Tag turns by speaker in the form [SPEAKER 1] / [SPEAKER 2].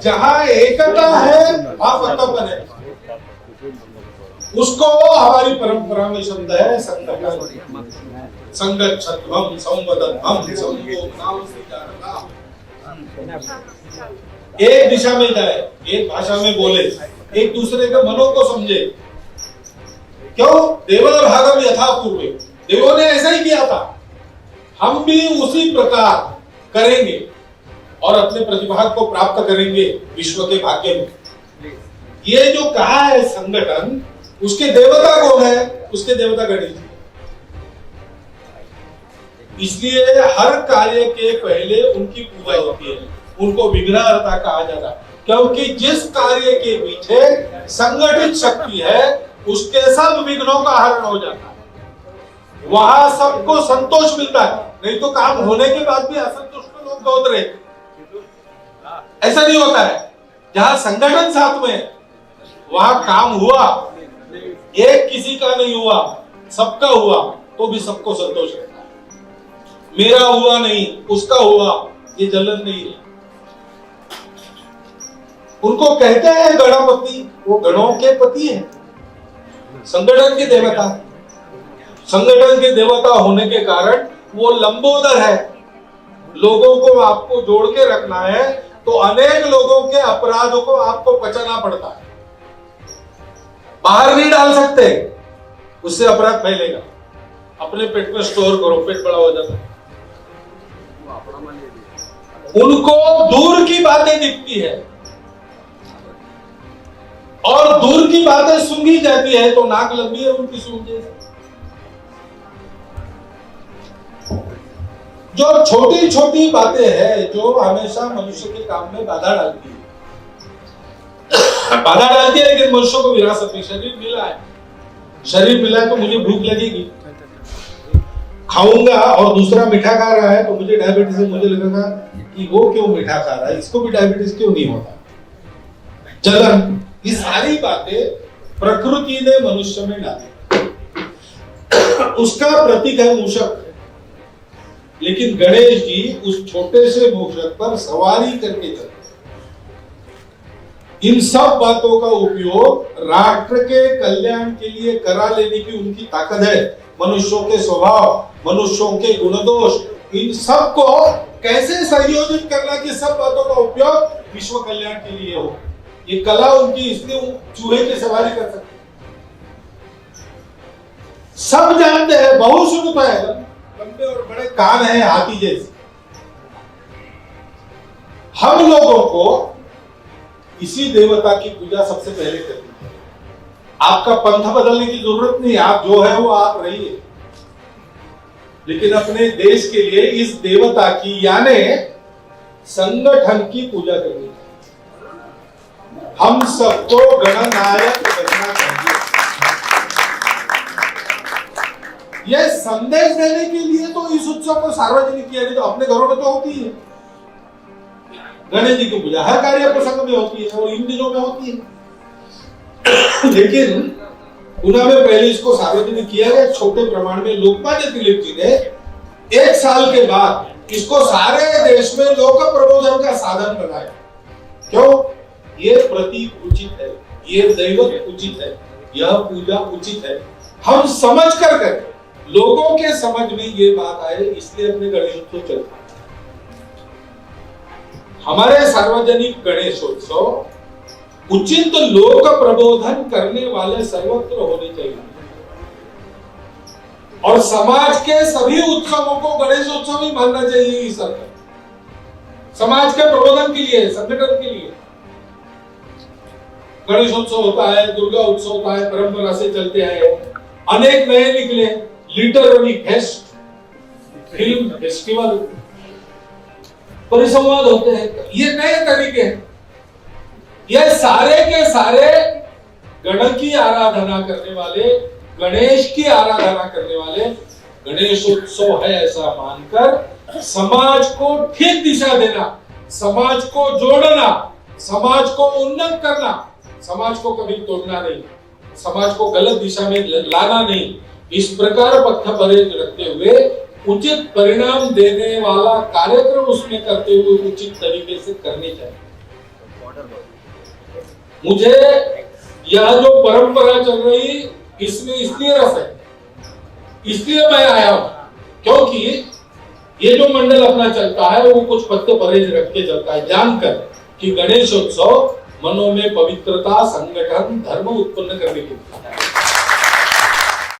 [SPEAKER 1] जहां एकता है वहां पक्कापन है। उसको हमारी परंपरा में शब्द है संगठन। संगच्छध्वम संवदध्वम संगोपनाम स्वीकारता। एक दिशा में जाए, एक भाषा में बोले, एक दूसरे के मनों को समझे। क्यों? देवल भागम यथा पूर्वे, देवों ने ऐसा ही किया था, हम भी उसी प्रकार करेंगे और अपने प्रतिभाग को प्राप्त करेंगे विश्व के भाग्य में। ये जो कहा है संगठन, उसके देवता कौन है? उसके देवता गणेश जी। इसलिए हर कार्य के पहले उनकी पूजा होती है, उनको विघ्नहर्ता कहा जाता है, क्योंकि जिस कार्य के पीछे संगठित शक्ति है उसके सब विघ्नों का हरण हो जाता है, वहां सबको संतोष मिलता है। नहीं तो काम होने के बाद भी असंतुष्ट लोग बहुत रहे, ऐसा नहीं होता है। जहां संगठन साथ में वहां काम हुआ, एक किसी का नहीं हुआ, सबका हुआ, तो भी सबको संतोष रहता है। मेरा हुआ नहीं, उसका हुआ, ये जलन नहीं है। उनको कहते हैं गणपति, वो गणों के पति हैं, संगठन के देवता। संगठन के देवता होने के कारण वो लंबोदर है। लोगों को आपको जोड़ के रखना है तो अनेक लोगों के अपराधों को आपको पचाना पड़ता है, बाहर नहीं डाल सकते, उससे अपराध फैलेगा। अपने पेट में स्टोर करो, पेट बड़ा हो जाता है। उनको दूर की बातें दिखती है और दूर की बातें सूंघी जाती है, तो नाक लंबी है उनकी सूंघे। जो छोटी छोटी बातें हैं जो हमेशा मनुष्य के काम में बाधा डालती है, बाधा डालती है, लेकिन मनुष्य को विरासत में शरीर मिला है। शरीर मिला है तो मुझे भूख लगेगी, खाऊंगा, और दूसरा मीठा खा रहा है तो मुझे डायबिटीज है, मुझे लगेगा कि वो क्यों मीठा खा रहा है, इसको भी डायबिटीज क्यों नहीं होता, जलन। ये सारी बातें प्रकृति ने मनुष्य में डाली। उसका प्रतीक है मूषक, लेकिन गणेश जी उस छोटे से मूषक पर सवारी करके चलते। इन सब बातों का उपयोग राष्ट्र के कल्याण के लिए करा लेने की उनकी ताकत है। मनुष्यों के स्वभाव, मनुष्यों के गुण दोष, इन सब को कैसे संयोजित करना कि सब बातों का उपयोग विश्व कल्याण के लिए हो, ये कला उनकी, इसलिए चूहे की सवारी कर सकते। सब जानते हैं, बहुत सुनता है, लंबे और बड़े कान हैं हाथी जैसे। हम लोगों को इसी देवता की पूजा सबसे पहले करनी है। आपका पंथ बदलने की जरूरत नहीं, आप जो है वो आप रहिए, लेकिन अपने देश के लिए इस देवता की यानी संगठन की पूजा करनी है। हम सबको गणनायक बनना चाहिए। यह संदेश देने के लिए तो इस उत्सव को सार्वजनिक किया, नहीं तो अपने घरों में तो होती है गणेश जी की पूजा, हर कार्य प्रसंग में होती है और इन दिनों में होती है। लेकिन गुना में पहले इसको सार्वजनिक किया गया छोटे प्रमाण में। लोकमान्य तिलक जी ने 1 साल के बाद इसको सारे देश में लोक प्रबोधन का साधन बनाया। क्यों? ये प्रतीक उचित है, ये दैवत उचित है, यह पूजा उचित है। हम समझ कर करें, लोगों के समझ में ये बात आए, इसलिए अपने गणेशोत्सव चलता है। हमारे सार्वजनिक गणेशोत्सव उचित लोक प्रबोधन करने वाले सर्वत्र होने चाहिए, और समाज के सभी उत्सवों को गणेशोत्सव ही मानना चाहिए। इस समाज के प्रबोधन के लिए, संगठन के लिए गणेशोत्सव होता है, दुर्गा उत्सव होता है, परंपरा से चलते आए। अनेक नए निकले, लिटरेरी फेस्ट, फिल्म फेस्टिवल, परिसंवाद होते हैं, ये नए तरीके हैं। ये सारे के सारे गण की आराधना करने वाले, गणेश की आराधना करने वाले गणेशोत्सव है ऐसा मानकर समाज को ठीक दिशा देना, समाज को जोड़ना, समाज को उन्नत करना, समाज को कभी तोड़ना नहीं, समाज को गलत दिशा में लाना नहीं। इस प्रकार पक्ष परे रखते हुए उचित परिणाम देने वाला कार्यक्रम उसमें करते हुए उचित तरीके से करने चाहिए। मुझे यह जो परंपरा चल रही इसमें इसलिए रस है, इसलिए मैं आया हूं, क्योंकि ये जो मंडल अपना चलता है वो कुछ पत्ते परहेज रख के चलता है, जानकर कि गणेशोत्सव मनों में पवित्रता, संगठन, धर्म उत्पन्न करने के लिए।